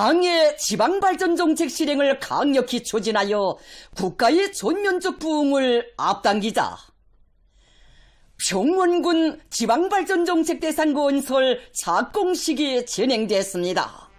당의 지방발전 정책 실행을 강력히 추진하여 국가의 전면적 부흥을 앞당기자 평원군 지방발전 정책 대상 건설 착공식이 진행됐습니다.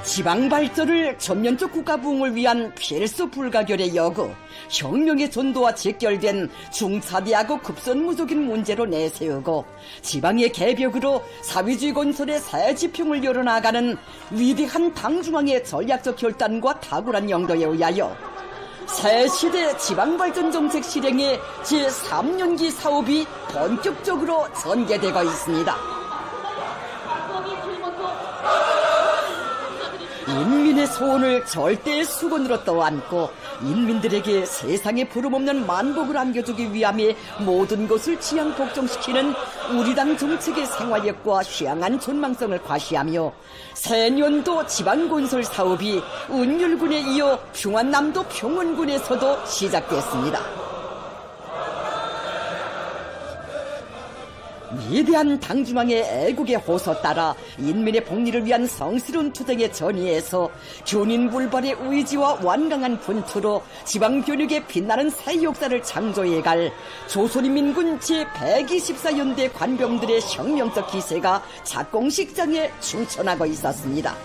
지방발전을 전면적 국가부흥을 위한 필수 불가결의 여구, 혁명의 전도와 직결된 중차대하고 급선무적인 문제로 내세우고 지방의 개벽으로 사회주의 건설의 새 지평을 열어나가는 위대한 당중앙의 전략적 결단과 탁월한 영도에 의하여 새 시대 지방발전 정책 실행의 제3년기 사업이 본격적으로 전개되고 있습니다. 인민의 소원을 절대의 수건으로 떠안고 인민들에게 세상에 부름없는 만복을 안겨주기 위함에 모든 것을 지향 복종시키는 우리 당 정책의 생활력과 휘황한 전망성을 과시하며 새년도 지방건설 사업이 은율군에 이어 평안남도 평원군에서도 시작됐습니다. 위대한 당중앙의 애국의 호소 따라 인민의 복리를 위한 성스러운 투쟁의 전의에서 교민불발의 의지와 완강한 분투로 지방변혁의 빛나는 새 역사를 창조해갈 조선인민군 제124연대 관병들의 혁명적 기세가 착공식장에 충천하고 있었습니다.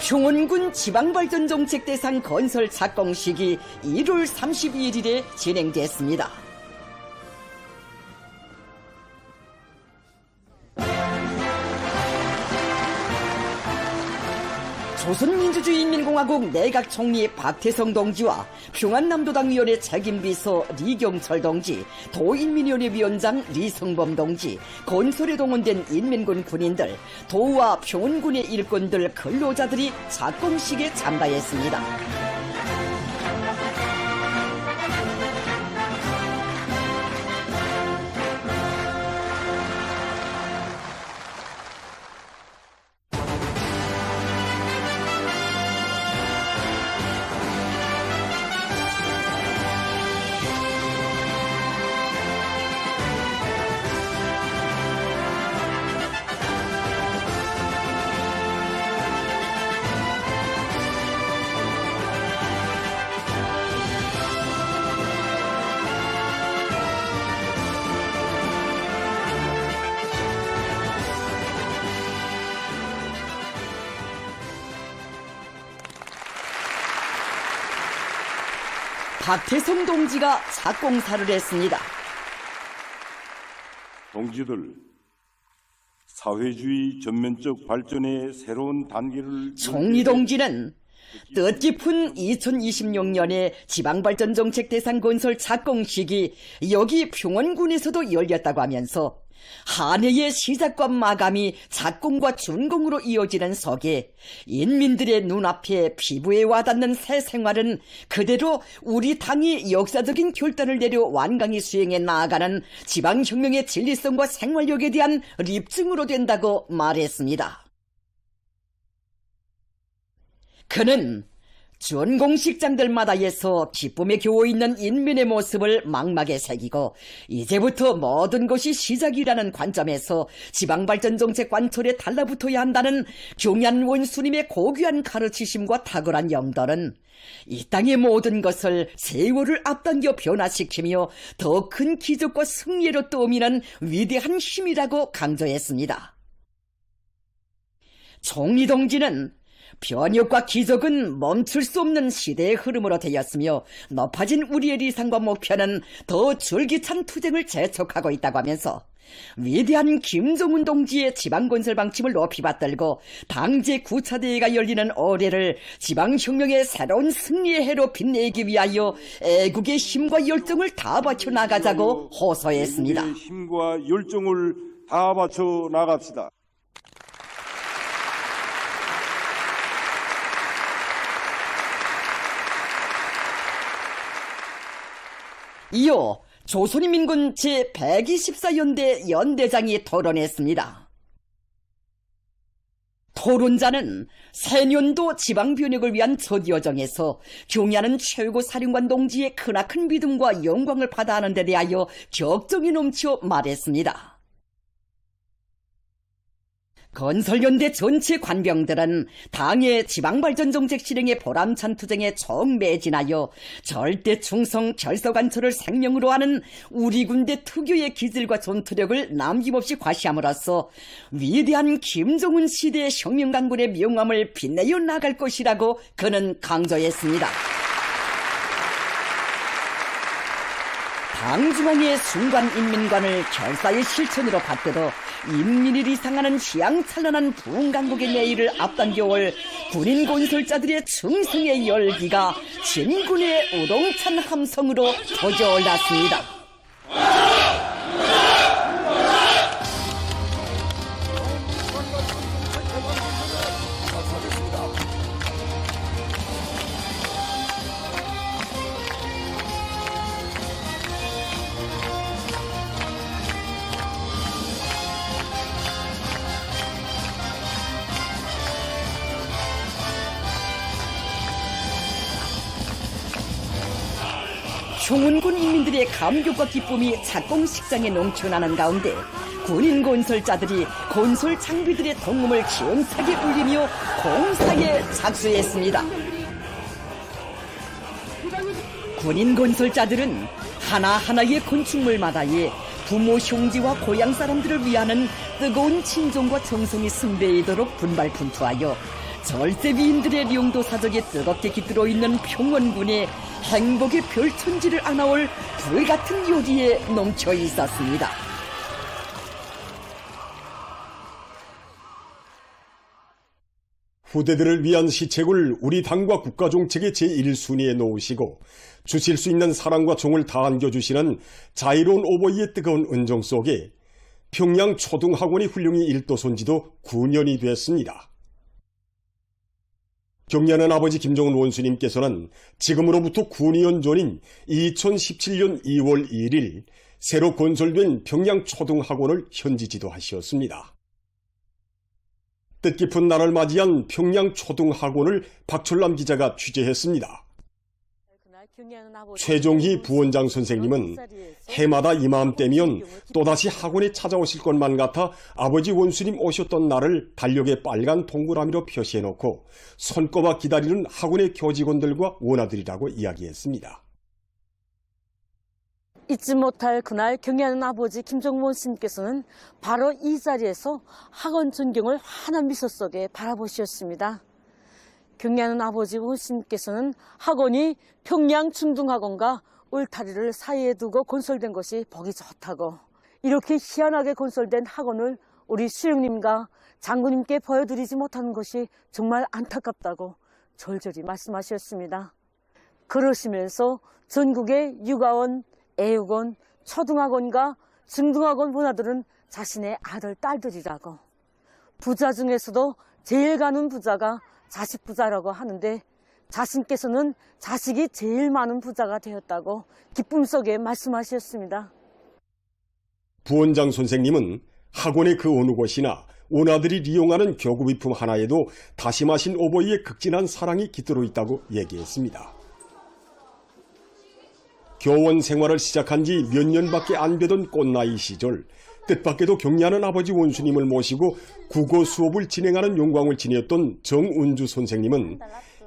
평원군 지방발전 정책 대상 건설 착공식이 1월 31일에 진행됐습니다. 조선민주주의인민공화국 내각총리 박태성 동지와 평안남도당위원회 책임비서 리경철 동지, 도인민위원회 위원장 리성범 동지, 건설에 동원된 인민군 군인들, 도와 평원군의 일꾼들, 근로자들이 착공식에 참가했습니다. 박태성 동지가 착공사를 했습니다. 동지들, 사회주의 전면적 발전의 새로운 단계를 총리 동지는 뜻깊은 2026년에 지방발전 정책 대상 건설 착공식이 여기 평원군에서도 열렸다고 하면서 한 해의 시작과 마감이 착공과 준공으로 이어지는 속에 인민들의 눈앞에 피부에 와닿는 새 생활은 그대로 우리 당이 역사적인 결단을 내려 완강히 수행해 나아가는 지방혁명의 진리성과 생활력에 대한 입증으로 된다고 말했습니다. 그는 준공식장들마다에서 기쁨에 겨워있는 인민의 모습을 망막에 새기고 이제부터 모든 것이 시작이라는 관점에서 지방발전정책 관철에 달라붙어야 한다는 경얀 원수님의 고귀한 가르치심과 탁월한 영도는 이 땅의 모든 것을 세월을 앞당겨 변화시키며 더 큰 기적과 승리로 떠오미는 위대한 힘이라고 강조했습니다. 총리 동지는 변혁과 기적은 멈출 수 없는 시대의 흐름으로 되었으며 높아진 우리의理想과 목표는 더 줄기찬 투쟁을 재촉하고 있다고 하면서 위대한 김정은 동지의 지방건설 방침을 높이 받들고 당 제9차 대회가 열리는 올해를 지방혁명의 새로운 승리의 해로 빛내기 위하여 애국의 힘과 열정을 다 바쳐 나가자고 호소했습니다. 애국의 힘과 열정을 다 바쳐 나갑시다. 이어 조선인민군 제124연대 연대장이 토론했습니다. 토론자는 새년도 지방변혁을 위한 첫 여정에서 경야는 최고 사령관 동지의 크나큰 믿음과 영광을 받아하는 데 대하여 격정이 넘쳐 말했습니다. 건설연대 전체 관병들은 당의 지방발전 정책 실행의 보람찬 투쟁에 정매진하여 절대 충성 결서관철을 생명으로 하는 우리 군대 특유의 기질과 전투력을 남김없이 과시함으로써 위대한 김정은 시대의 혁명강군의 명암을 빛내어 나갈 것이라고 그는 강조했습니다. 당중앙의 순관인민관을 결사의 실천으로 받들어 인민을 이상하는 희양찬란한 부흥강국의 내일을 앞당겨올 군인 건설자들의 충성의 열기가 진군의 우동찬 함성으로 터져올랐습니다. 총원군 인민들의 감격과 기쁨이 착공식장에 넘쳐나는 가운데 군인 건설자들이 건설 장비들의 동음을 기음차게 울리며 공사에 착수했습니다. 군인 건설자들은 하나하나의 건축물마다의 부모, 형제와 고향 사람들을 위하는 뜨거운 진정과 정성이 승배이도록 분발분투하여 절세비인들의 용도사적에 뜨겁게 깃들어 있는 평원군의 행복의 별천지를 안아올 불같은 요리에 넘쳐 있었습니다. 후대들을 위한 시책을 우리 당과 국가정책의 제1순위에 놓으시고 주실 수 있는 사랑과 정을 다 안겨주시는 자유로운 오버이의 뜨거운 은정 속에 평양 초등학원의 훌륭히 일도손지도 9년이 됐습니다. 경례하는 아버지 김정은 원수님께서는 지금으로부터 9년 전인 2017년 2월 1일 새로 건설된 평양 초등학원을 현지 지도하셨습니다. 뜻깊은 날을 맞이한 평양 초등학원을 박철남 기자가 취재했습니다. 최종희 부원장 선생님은 해마다 이맘때면 또다시 학원에 찾아오실 것만 같아 아버지 원수님 오셨던 날을 달력에 빨간 동그라미로 표시해놓고 손꼽아 기다리는 학원의 교직원들과 원아들이라고 이야기했습니다. 잊지 못할 그날 경애하는 아버지 김정은 스님께서는 바로 이 자리에서 학원 전경을 환한 미소 속에 바라보셨습니다. 경애하는 아버지 원스님께서는 학원이 평양 중등학원과 울타리를 사이에 두고 건설된 것이 보기 좋다고, 이렇게 희한하게 건설된 학원을 우리 수령님과 장군님께 보여드리지 못하는 것이 정말 안타깝다고 절절히 말씀하셨습니다. 그러시면서 전국의 육아원, 애육원, 초등학원과 중등학원 원아들은 자신의 아들, 딸들이라고, 부자 중에서도 제일 가는 부자가 자식 부자라고 하는데 자신께서는 자식이 제일 많은 부자가 되었다고 기쁨 속에 말씀하셨습니다. 부원장 선생님은 학원의 그 어느 곳이나 원아들이 리용하는 교구비품 하나에도 다시마신 오버이의 극진한 사랑이 깃들어 있다고 얘기했습니다. 교원 생활을 시작한 지 몇 년밖에 안 되던 꽃나이 시절 뜻밖에도 경례하는 아버지 원수님을 모시고 국어 수업을 진행하는 영광을 지녔던 정운주 선생님은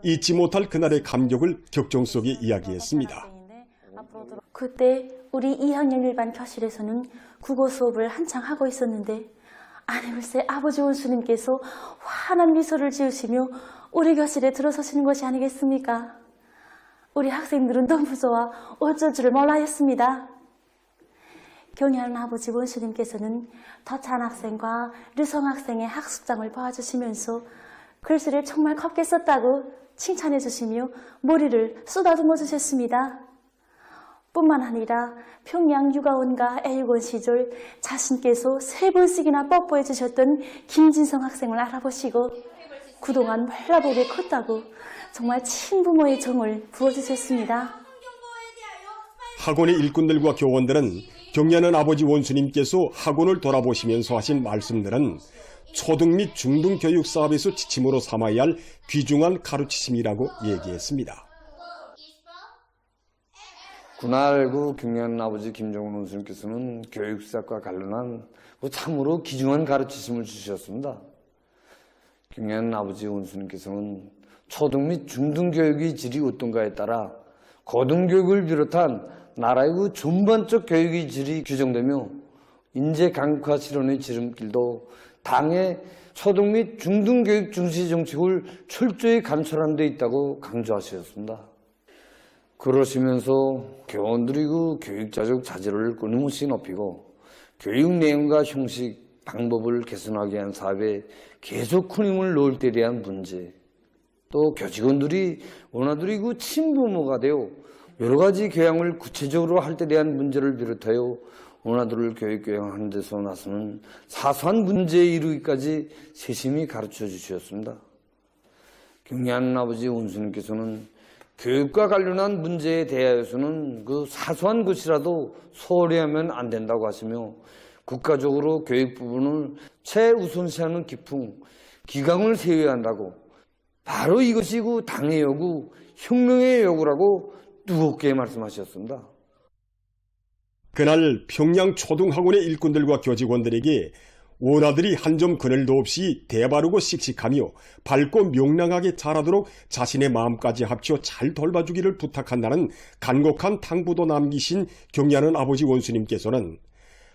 잊지 못할 그날의 감격을 격정 속에 이야기했습니다. 그때 우리 2학년 일반 교실에서는 국어 수업을 한창 하고 있었는데 아니 글쎄 아버지 원수님께서 환한 미소를 지으시며 우리 교실에 들어서시는 것이 아니겠습니까? 우리 학생들은 너무 좋아 어쩔 줄을 몰라 했습니다. 경애하는 아버지 원수님께서는 더찬 학생과 르성 학생의 학습장을 봐주시면서 글씨를 정말 곱게 썼다고 칭찬해 주시며 머리를 쓰다듬어 주셨습니다. 뿐만 아니라 평양 육아원과 애육원 시절 자신께서 3번씩이나 뽀뽀해 주셨던 김진성 학생을 알아보시고 그동안 몰라보게 컸다고 정말 친부모의 정을 부어주셨습니다. 학원의 일꾼들과 교원들은 경례하는 아버지 원수님께서 학원을 돌아보시면서 하신 말씀들은 초등 및 중등 교육 사업에서 지침으로 삼아야 할 귀중한 가르치심이라고 얘기했습니다. 그날 경리하는 아버지 김정은 원수님께서는 교육사과 관련한 참으로 귀중한 가르치심을 주셨습니다. 경리하는 아버지 원수님께서는 초등 및 중등 교육의 질이 어떤가에 따라 고등교육을 비롯한 나라의 전반적 교육의 질이 규정되며 인재 강국화 실현의 지름길도 당의 초등 및 중등 교육 중시 정책을 철저히 감찰하는 데 있다고 강조하셨습니다. 그러시면서 교원들이 교육자적 자질을 끊임없이 높이고 교육 내용과 형식, 방법을 개선하기 위한 사업에 계속 큰 힘을 넣을 때에 대한 문제, 또 교직원들이 원아들이 친부모가 되어 여러 가지 교양을 구체적으로 할 때에 대한 문제를 비롯하여 원아들을 교육하는 데서 나서는 사소한 문제에 이르기까지 세심히 가르쳐 주셨습니다. 경리하는 아버지 원수님께서는 교육과 관련한 문제에 대하여서는 사소한 것이라도 소홀히 하면 안 된다고 하시며 국가적으로 교육 부분을 최우선시하는 기강을 세워야 한다고, 바로 이것이 당의 요구, 혁명의 요구라고 뜨겁게 말씀하셨습니다. 그날 평양 초등학원의 일꾼들과 교직원들에게 원아들이 한 점 그늘도 없이 대바르고 씩씩하며 밝고 명랑하게 자라도록 자신의 마음까지 합쳐 잘 돌봐주기를 부탁한다는 간곡한 당부도 남기신 경리하는 아버지 원수님께서는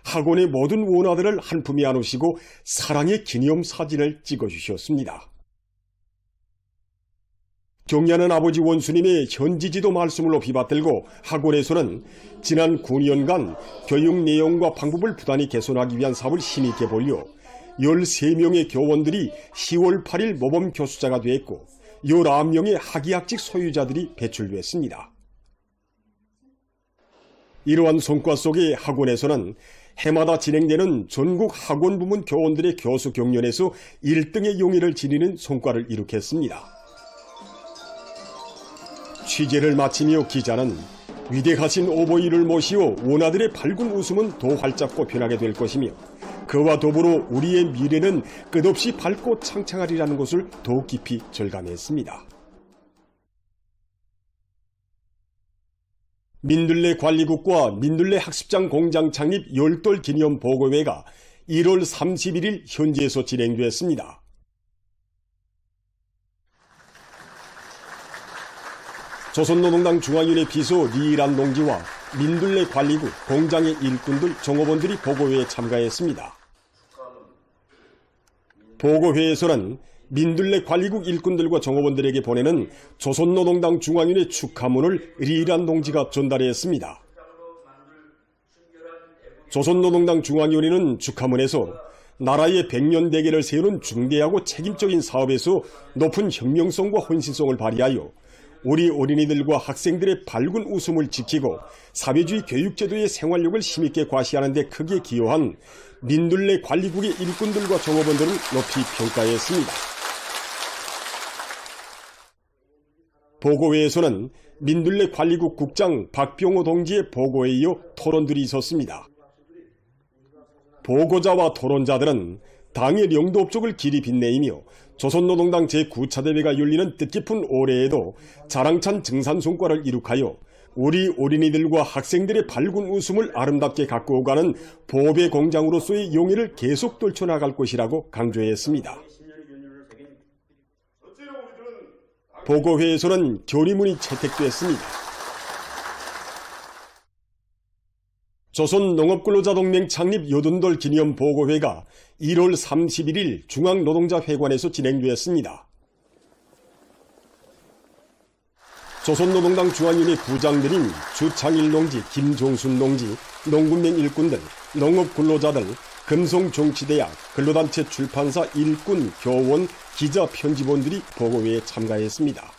학원의 모든 원아들을 한 품에 안으시고 사랑의 기념 사진을 찍어주셨습니다. 경리하는 아버지 원수님의 현지지도 말씀을 높이 받들고 학원에서는 지난 9년간 교육 내용과 방법을 부단히 개선하기 위한 사업을 힘있게 벌려 13명의 교원들이 10월 8일 모범 교수자가 되었고 19명의 학위학직 소유자들이 배출됐습니다. 이러한 성과 속에 학원에서는 해마다 진행되는 전국 학원 부문 교원들의 교수 경연에서 1등의 용의를 지니는 성과를 이룩했습니다. 취재를 마치며 기자는 위대하신 오보이를 모시어 원아들의 밝은 웃음은 더 활짝 꽃피나게 될 것이며 그와 더불어 우리의 미래는 끝없이 밝고 창창하리라는 것을 더욱 깊이 절감했습니다. 민들레 관리국과 민들레 학습장 공장 창립 10돌 기념 보고회가 1월 31일 현지에서 진행됐습니다. 조선노동당 중앙위원회 비서 리일한 농지와 민들레 관리국 공장의 일꾼들, 종업원들이 보고회에 참가했습니다. 보고회에서는 민들레 관리국 일꾼들과 종업원들에게 보내는 조선노동당 중앙위원회 축하문을 리일한 농지가 전달했습니다. 조선노동당 중앙위원회는 축하문에서 나라의 100년 대계를 세우는 중대하고 책임적인 사업에서 높은 혁명성과 헌신성을 발휘하여 우리 어린이들과 학생들의 밝은 웃음을 지키고 사회주의 교육제도의 생활력을 힘있게 과시하는 데 크게 기여한 민들레 관리국의 일꾼들과 종업원들을 높이 평가했습니다. 보고회에서는 민들레 관리국 국장 박병호 동지의 보고에 이어 토론들이 있었습니다. 보고자와 토론자들은 당의 영도 업적을 길이 빛내이며 조선노동당 제9차 대회가 열리는 뜻깊은 올해에도 자랑찬 증산 성과를 이룩하여 우리 어린이들과 학생들의 밝은 웃음을 아름답게 가꾸어 가는 보배 공장으로서의 용의를 계속 떨쳐나갈 것이라고 강조했습니다. 보고회에서는 결의문이 채택됐습니다. 조선농업근로자동맹 창립 80돌 기념 보고회가 1월 31일 중앙노동자회관에서 진행되었습니다. 조선노동당 중앙위원회 부장들인 주창일 농지, 김종순 농지, 농군맹 일꾼들, 농업근로자들, 금송정치대학, 근로단체 출판사 일꾼, 교원, 기자, 편집원들이 보고회에 참가했습니다.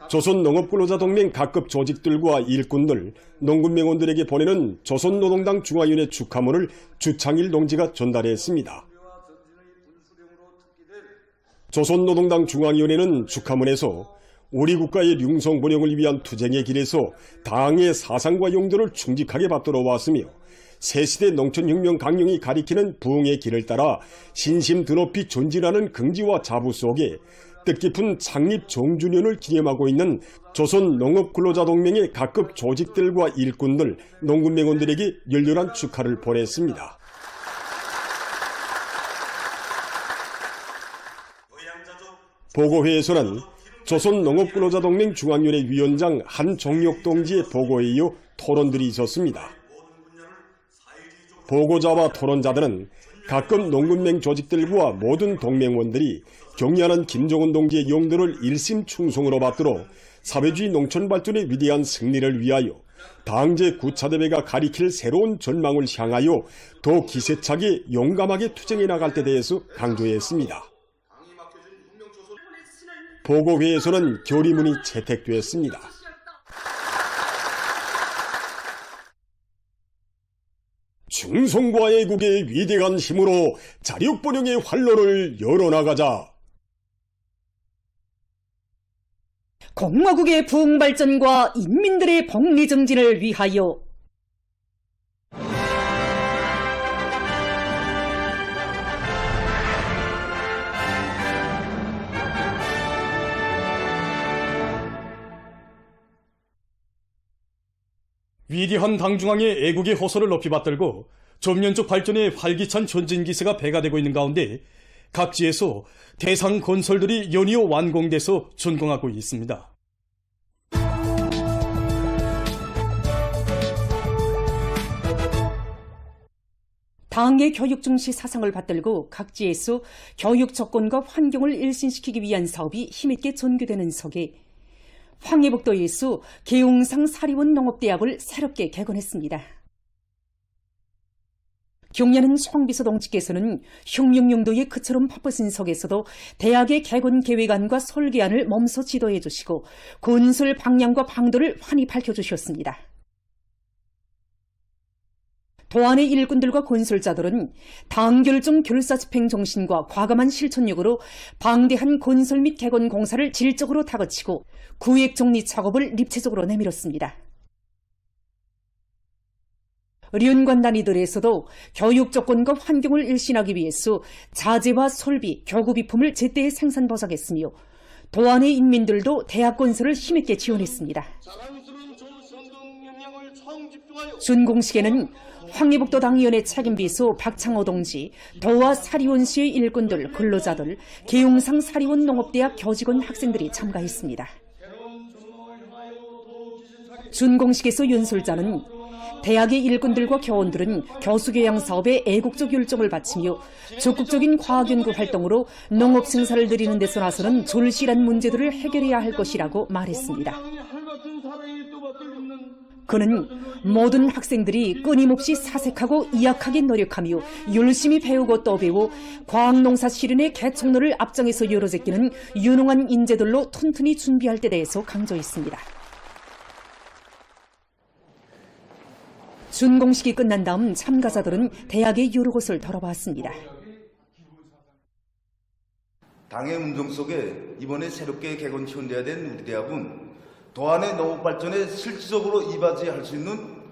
조선농업근로자동맹 각급 조직들과 일꾼들, 농군맹원들에게 보내는 조선노동당 중앙위원회 축하문을 주창일 동지가 전달했습니다. 조선노동당 중앙위원회는 축하문에서 우리 국가의 융성번영을 위한 투쟁의 길에서 당의 사상과 용도를 충직하게 받들어 왔으며 새시대 농촌혁명 강령이 가리키는 부흥의 길을 따라 신심 드높이 존진하는 긍지와 자부 속에 뜻깊은 창립 종주년을 기념하고 있는 조선농업근로자동맹의 각급 조직들과 일꾼들, 농군맹원들에게 열렬한 축하를 보냈습니다. 보고회에서는 조선농업근로자동맹 중앙위원회 위원장 한종혁 동지의 보고에 이어 토론들이 있었습니다. 보고자와 토론자들은 각급 농군맹 조직들과 모든 동맹원들이 경의하는 김정은 동지의 용도를 일심충성으로 받들어 사회주의 농촌 발전의 위대한 승리를 위하여 당제 9차 대회가 가리킬 새로운 전망을 향하여 더 기세차게 용감하게 투쟁해 나갈 때 대해서 강조했습니다. 보고회에서는 결의문이 채택되었습니다. 충성과 애국의 위대한 힘으로 자력번영의 활로를 열어나가자. 공화국의 부흥발전과 인민들의 복리정진을 위하여 위대한 당중앙의 애국의 호소를 높이 받들고 전면적 발전의 활기찬 전진 기세가 배가되고 있는 가운데 각지에서 대상 건설들이 연이어 완공돼서 준공하고 있습니다. 당의 교육 중시 사상을 받들고 각지에서 교육 조건과 환경을 일신시키기 위한 사업이 힘있게 전개되는 속에 황해북도에서 계웅상 사리원 농업대학을 새롭게 개건했습니다. 경야는 황비서 동지께서는 흉흉용도의 그처럼 바쁘신 속에서도 대학의 개건 계획안과 설계안을 몸소 지도해 주시고 건설 방향과 방도를 환히 밝혀주셨습니다. 도안의 일꾼들과 건설자들은 당결정 결사집행 정신과 과감한 실천력으로 방대한 건설 및 개건 공사를 질적으로 다그치고 구획 정리 작업을 입체적으로 내밀었습니다. 련관 단위들에서도 교육 조건과 환경을 일신하기 위해서 자재와 설비, 교구 비품을 제때에 생산 보상했으며 도안의 인민들도 대학 건설을 힘있게 지원했습니다. 준공식에는 황해북도 당위원회 책임비서 박창호 동지, 도와 사리원시의 일꾼들, 근로자들, 계웅상 사리원 농업대학 교직원 학생들이 참가했습니다. 준공식에서 연설자는 대학의 일꾼들과 교원들은 교수교양 사업에 애국적 열정을 바치며 적극적인 과학연구 활동으로 농업 생산을 늘리는 데서 나서는 절실한 문제들을 해결해야 할 것이라고 말했습니다. 그는 모든 학생들이 끊임없이 사색하고 이악하게 노력하며 열심히 배우고 또 배워 과학농사 실현의 개척로를 앞장에서 열어제끼는 유능한 인재들로 튼튼히 준비할 때 대해서 강조했습니다. 준공식이 끝난 다음 참가자들은 대학의 여러 곳을 돌아봤습니다. 당의 운동 속에 이번에 새롭게 개건 지원돼야 된 우리 대학은 도안의 농업 발전에 실질적으로 이바지할 수 있는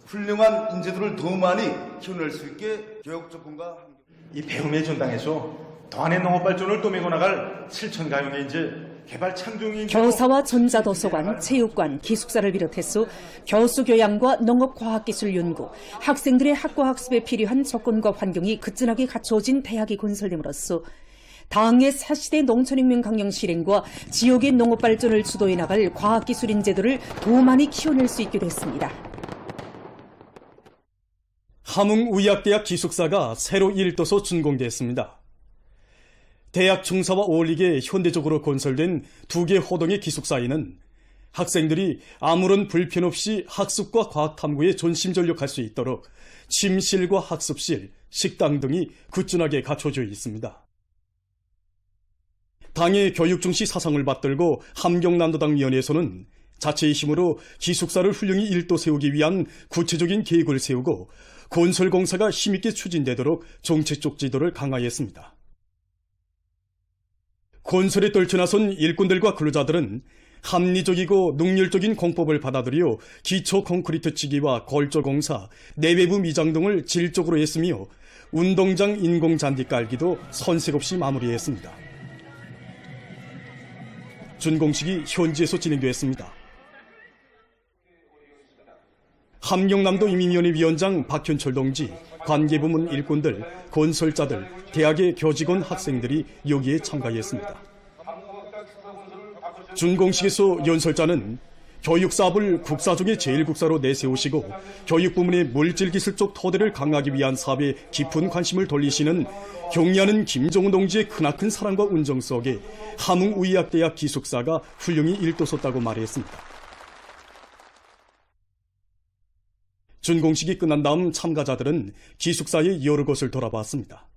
훌륭한 인재들을 더 많이 키워낼 수 있게 교육 조건과 이 배움의 전당에서 도안의 농업 발전을 또매고 나갈 실천 가용의 인재 개발 창조인 교사와 전자도서관, 체육관, 기숙사를 비롯해서 교수 교양과 농업과학기술 연구, 학생들의 학과 학습에 필요한 조건과 환경이 그진하게 갖춰진 대학이 건설됨으로써 당의 새시대 농촌혁명 강령 실행과 지역의 농업 발전을 주도해 나갈 과학기술 인재들을 더 많이 키워낼 수 있게 됐습니다. 함흥의학대학 기숙사가 새로 일도서 준공됐습니다. 대학 중사와 어울리게 현대적으로 건설된 2개 호동의 기숙사에는 학생들이 아무런 불편 없이 학습과 과학 탐구에 전심전력할 수 있도록 침실과 학습실, 식당 등이 굳건하게 갖춰져 있습니다. 당의 교육 중시 사상을 받들고 함경남도당위원회에서는 자체의 힘으로 기숙사를 훌륭히 일도 세우기 위한 구체적인 계획을 세우고 건설 공사가 힘있게 추진되도록 정책적 지도를 강화했습니다. 건설에 떨쳐나선 일꾼들과 근로자들은 합리적이고 능률적인 공법을 받아들여 기초 콘크리트 치기와 걸조공사, 내외부 미장 등을 질적으로 했으며 운동장 인공잔디 깔기도 선색 없이 마무리했습니다. 준공식이 현지에서 진행되었습니다. 함경남도 이민위원회 위원장 박현철 동지, 관계부문 일꾼들, 건설자들, 대학의 교직원 학생들이 여기에 참가했습니다. 준공식에서 연설자는 교육사업을 국사 중의 제1국사로 내세우시고 교육부문의 물질기술적 토대를 강화하기 위한 사업에 깊은 관심을 돌리시는 경리하는 김종훈 동지의 크나큰 사랑과 운정 속에 함흥의학대학 기숙사가 훌륭히 일도섰다고 말했습니다. 준공식이 끝난 다음 참가자들은 기숙사의 여러 곳을 돌아봤습니다.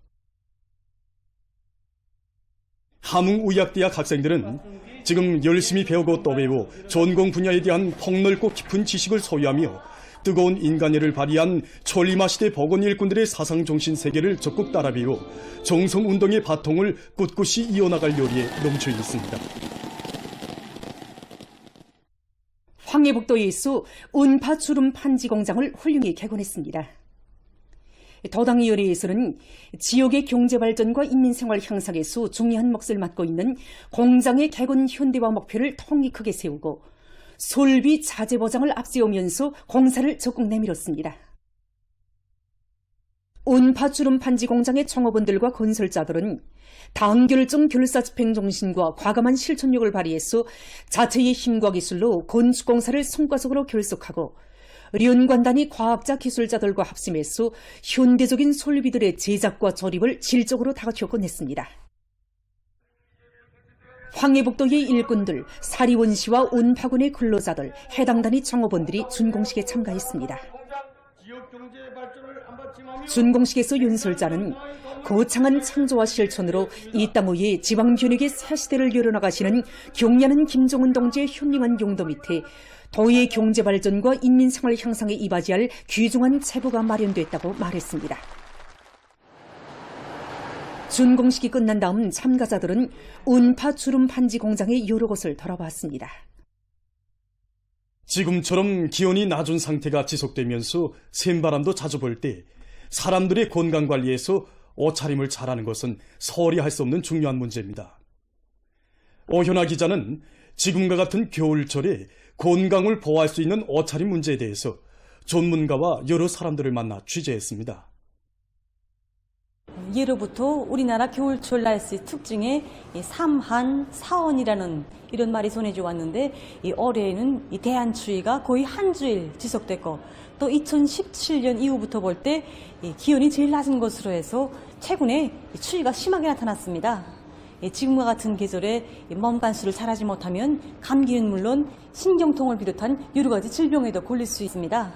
함흥의학대학 학생들은 지금 열심히 배우고 또 배워 전공 분야에 대한 폭넓고 깊은 지식을 소유하며 뜨거운 인간애를 발휘한 천리마시대 복원 일꾼들의 사상정신 세계를 적극 따라 배워 정성운동의 바통을 꿋꿋이 이어나갈 요리에 넘쳐 있습니다. 황해북도에서 운파 주름 판지 공장을 훌륭히 개건했습니다. 도당위원회에서는 지역의 경제발전과 인민생활 향상에서 중요한 몫을 맡고 있는 공장의 개건 현대화 목표를 통이 크게 세우고 설비 자재 보장을 앞세우면서 공사를 적극 내밀었습니다. 운파주름 판지 공장의 총업원들과 건설자들은 단결정 결사집행 정신과 과감한 실천력을 발휘해서 자체의 힘과 기술로 건축공사를 성과적으로 결속하고 연관단위 과학자 기술자들과 합심해서 현대적인 설비들의 제작과 조립을 질적으로 다각효 냈습니다. 황해북도의 일꾼들, 사리원시와 운파군의 근로자들, 해당 단위 총업원들이 준공식에 참가했습니다. 준공식에서 연설자는 거창한 창조와 실천으로 이 땅 위에 지방변혁의 새시대를 열어나가시는 경리하는 김종훈 동지의 현명한 용도 밑에 도의 경제발전과 인민생활 향상에 이바지할 귀중한 제보가 마련됐다고 말했습니다. 준공식이 끝난 다음 참가자들은 운파 주름 판지 공장의 여러 곳을 돌아봤습니다. 지금처럼 기온이 낮은 상태가 지속되면서 샘바람도 자주 불 때 사람들의 건강관리에서 옷차림을 잘하는 것은 서리 할 수 없는 중요한 문제입니다. 오현아 기자는 지금과 같은 겨울철에 건강을 보호할 수 있는 옷차림 문제에 대해서 전문가와 여러 사람들을 만나 취재했습니다. 예로부터 우리나라 겨울철 날씨 특징에 삼한, 사원이라는 이런 말이 전해져 왔는데 올해에는 이 대한추위가 거의 한 주일 지속됐고 또 2017년 이후부터 볼 때 기온이 제일 낮은 것으로 해서 최근에 추위가 심하게 나타났습니다. 지금과 같은 계절에 몸 간수를 잘하지 못하면 감기는 물론 신경통을 비롯한 여러 가지 질병에도 걸릴 수 있습니다.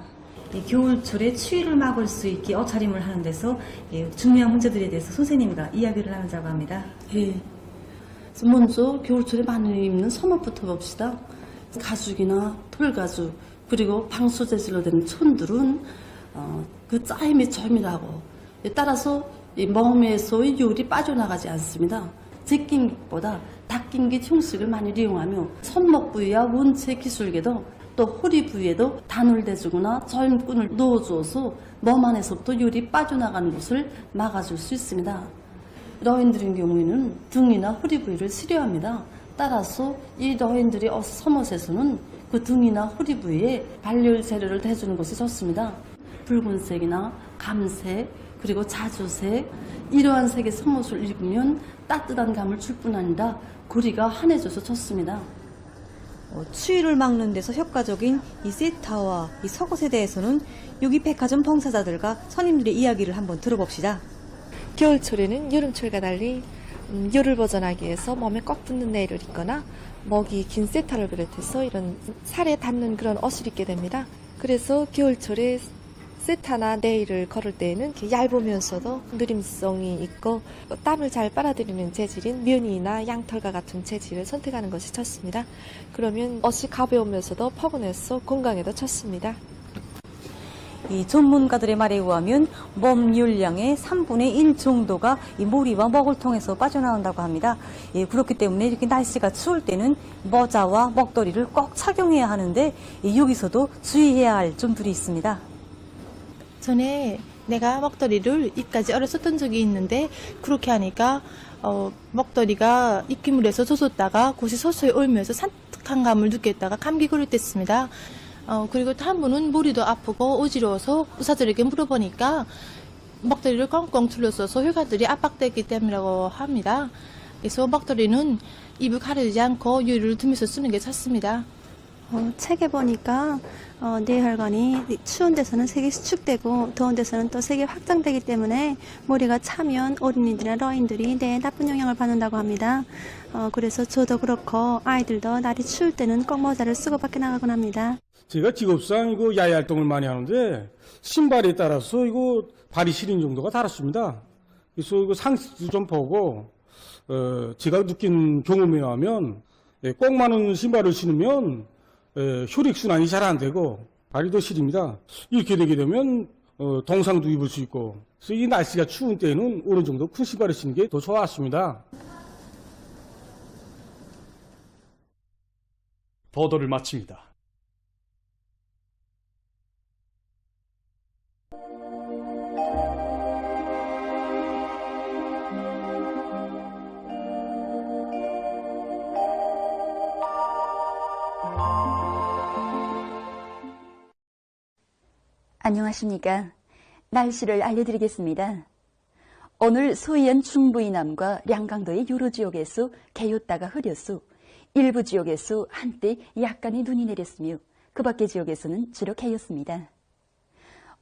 겨울철에 추위를 막을 수 있게 옷차림을 하는 데서 중요한 문제들에 대해서 선생님과 이야기를 나누자고 합니다. 먼저 겨울철에 많이 입는 섬옷부터 봅시다. 가죽이나 털가죽 그리고 방수 재질로 된 천들은 그 짜임이 조밀하고 따라서 몸에서의 열이 빠져나가지 않습니다. 제낀기보다 닭긴기 형식을 많이 이용하며 손목 부위와 원체 기술계도 또 허리 부위에도 단을 대주거나 저임꾼을 넣어주어서 몸 안에서부터 열이 빠져나가는 것을 막아줄 수 있습니다. 노인들인 경우에는 등이나 허리 부위를 치료합니다. 따라서 이 노인들이 섬옷에서는 그 등이나 허리 부위에 발열 재료를 대주는 것이 좋습니다. 붉은색이나 감색 그리고 자주색 이러한 색의 섬옷을 입으면 따뜻한 감을 줄 뿐 아니라 거리가 환해져서 좋습니다. 추위를 막는 데서 효과적인 이 세타와 이 속옷에 대해서는 여기 백화점 봉사자들과 손님들의 이야기를 한번 들어봅시다. 겨울철에는 여름철과 달리 열을 보존하기 위해서 몸에 꼭 붙는 네일을 입거나 목이 긴 세타를 비롯해서 이런 살에 닿는 그런 옷을 입게 됩니다. 그래서 겨울철에 세타나 네일을 걸을 때에는 얇으면서도 누림성이 있고 땀을 잘 빨아들이는 재질인 면이나 양털과 같은 재질을 선택하는 것이 좋습니다. 그러면 옷이 가벼우면서도 포근해서 건강에도 좋습니다. 이 전문가들의 말에 의하면 몸 윤량의 3분의 1 정도가 이 모리와 먹을 통해서 빠져나온다고 합니다. 예, 그렇기 때문에 이렇게 날씨가 추울 때는 모자와 먹도리를 꼭 착용해야 하는데 여기서도 주의해야 할 점들이 있습니다. 전에 내가 먹도리를 입까지 얼었었던 적이 있는데 그렇게 하니까 먹도리가 입기물에서 젖었다가 곳이 서서히 얼면서 산뜻한 감을 느꼈다가 감기 걸렸댔습니다. 그리고 또 한 분은 머리도 아프고 어지러워서 의사들에게 물어보니까 먹도리를 꽁꽁 둘러써서 혈관들이 압박되기 때문이라고 합니다. 그래서 먹도리는 입을 가리지 않고 유리를 두면서 쓰는 게 좋습니다. 책에 보니까 뇌혈관이 추운 데서는 세게 수축되고 더운 데서는 또 세게 확장되기 때문에 머리가 차면 어린이들이나 노인들이 뇌에 나쁜 영향을 받는다고 합니다. 그래서 저도 그렇고 아이들도 날이 추울 때는 꼭 모자를 쓰고 밖에 나가곤 합니다. 제가 직업상 이거 야외 활동을 많이 하는데 신발에 따라서 이거 발이 시린 정도가 다릅니다. 그래서 이거 상식도 좀 보고 제가 느낀 경험에 의하면 꼭 많은 신발을 신으면 혈액순환이 잘 안 되고 발이 더 시립니다. 이렇게 되게 되면 동상도 입을 수 있고 그래서 이 날씨가 추운 때는 어느 정도 큰 신발을 신는 게 더 좋았습니다. 보도를 마칩니다. 안녕하십니까. 날씨를 알려드리겠습니다. 오늘 소이안 중부이남과 량강도의 여러 지역에서 개였다가 흐렸수, 일부 지역에서 한때 약간의 눈이 내렸으며 그 밖의 지역에서는 주로 개였습니다.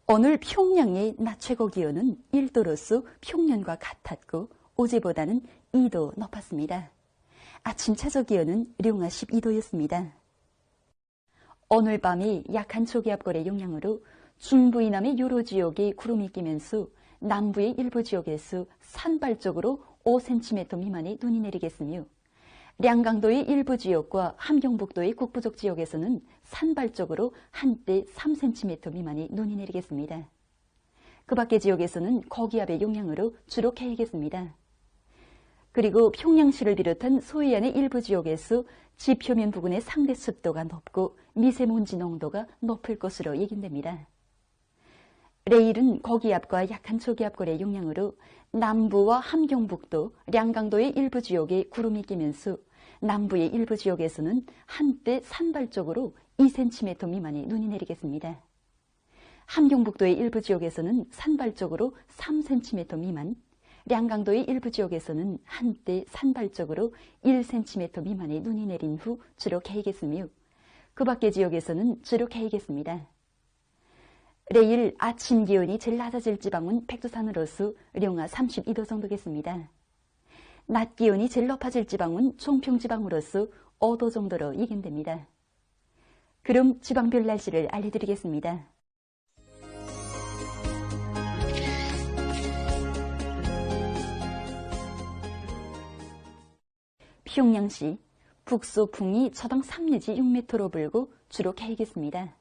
오늘 평양의 낮 최고 기온은 1도로서 평년과 같았고 어제보다는 2도 높았습니다. 아침 최저 기온은 룡아 12도였습니다. 오늘 밤이 약한 초기압골의 영향으로 중부이남의 여러 지역에 구름이 끼면서 남부의 일부 지역에서 산발 쪽으로 5cm 미만의 눈이 내리겠으며 량강도의 일부 지역과 함경북도의 국부족 지역에서는 산발 쪽으로 한때 3cm 미만의 눈이 내리겠습니다. 그 밖의 지역에서는 고기압의 영향으로 주로 개이겠습니다. 그리고 평양시를 비롯한 소이안의 일부 지역에서 지표면 부근의 상대 습도가 높고 미세먼지 농도가 높을 것으로 예견됩니다. 내일은 고기압과 약한 초기압골의 영향으로 남부와 함경북도, 량강도의 일부 지역에 구름이 끼면서 남부의 일부 지역에서는 한때 산발 쪽으로 2cm 미만의 눈이 내리겠습니다. 함경북도의 일부 지역에서는 산발 쪽으로 3cm 미만, 량강도의 일부 지역에서는 한때 산발 쪽으로 1cm 미만의 눈이 내린 후 주로 개이겠으며 그 밖의 지역에서는 주로 개이겠습니다. 내일 아침 기온이 제일 낮아질 지방은 백두산으로서 룡아 32도 정도겠습니다. 낮 기온이 제일 높아질 지방은 총평지방으로서 5도 정도로 예견됩니다. 그럼 지방별 날씨를 알려드리겠습니다. 평양시 북소풍이 초당 3 내지 6m로 불고 주로 개이겠습니다.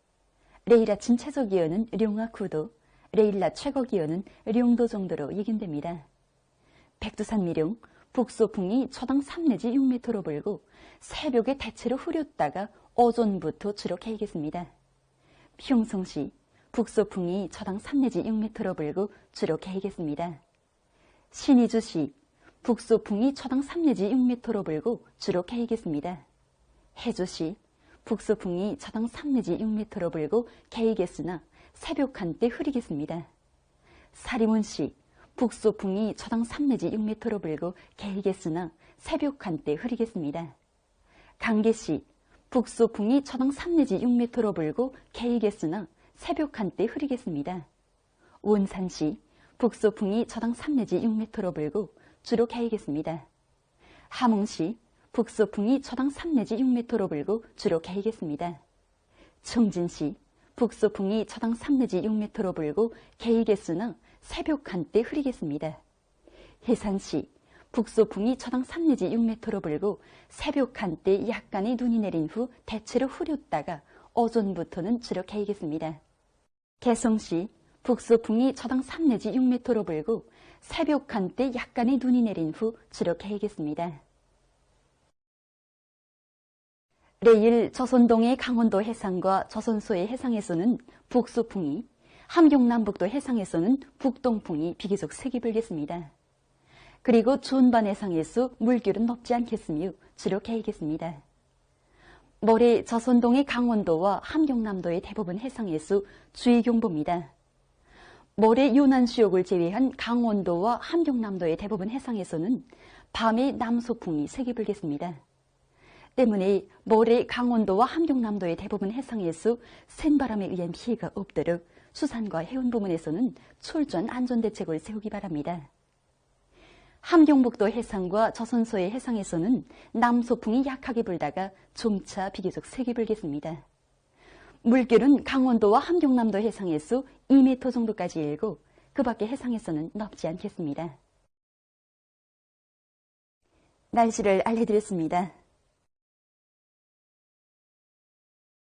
내일 아침 최저 기온은 룡아 9도, 내일 낮 최고 기온은 룡도 정도로 예견됩니다. 백두산 미룡, 북소풍이 초당 3 내지 6m로 불고 새벽에 대체로 흐렸다가 오전부터 주로 개이겠습니다. 평성시, 북소풍이 초당 3 내지 6m로 불고 주로 개이겠습니다. 신의주시, 북소풍이 초당 3 내지 6m로 불고 주로 개이겠습니다. 해주시, 북소풍이 초당 3 내지 6m로 불고 개이겠으나 새벽 한때 흐리겠습니다. 사리문시, 북소풍이 초당 3 내지 6m로 불고 개이겠으나 새벽 한때 흐리겠습니다. 강계시, 북소풍이 초당 3 내지 6m로 불고 개이겠으나 새벽 한때 흐리겠습니다. 원산시, 북소풍이 초당 3 내지 6m로 불고 주로 개이겠습니다. 함흥시, 북소풍이 초당 3 내지 6m로 불고 주로 개이겠습니다. 청진시, 북소풍이 초당 3 내지 6m로 불고 개이겠으나 새벽 한때 흐리겠습니다. 해산시, 북소풍이 초당 3 내지 6m로 불고 새벽 한때 약간의 눈이 내린 후 대체로 흐렸다가 오전부터는 주로 개이겠습니다. 개성시 북서풍이 초당 3 내지 6m로 불고 새벽 한때 약간의 눈이 내린 후 주로 개겠습니다. 내일 조선동의 강원도 해상과 조선소의 해상에서는 북서풍이, 함경남북도 해상에서는 북동풍이 비교적 세게 불겠습니다. 그리고 준반 해상에서 물결은 높지 않겠으며 주로 개겠습니다. 모레 조선동의 강원도와 함경남도의 대부분 해상에서 주의경보입니다. 모레 유난수역을 제외한 강원도와 함경남도의 대부분 해상에서는 밤에 남서풍이 세게 불겠습니다. 때문에 모레 강원도와 함경남도의 대부분 해상에서 센 바람에 의한 피해가 없도록 수산과 해운 부문에서는 철저한 안전대책을 세우기 바랍니다. 함경북도 해상과 조선소의 해상에서는 남서풍이 약하게 불다가 점차 비교적 세게 불겠습니다. 물결은 강원도와 함경남도 해상에서 2m 정도까지 일고 그 밖의 해상에서는 높지 않겠습니다. 날씨를 알려드렸습니다.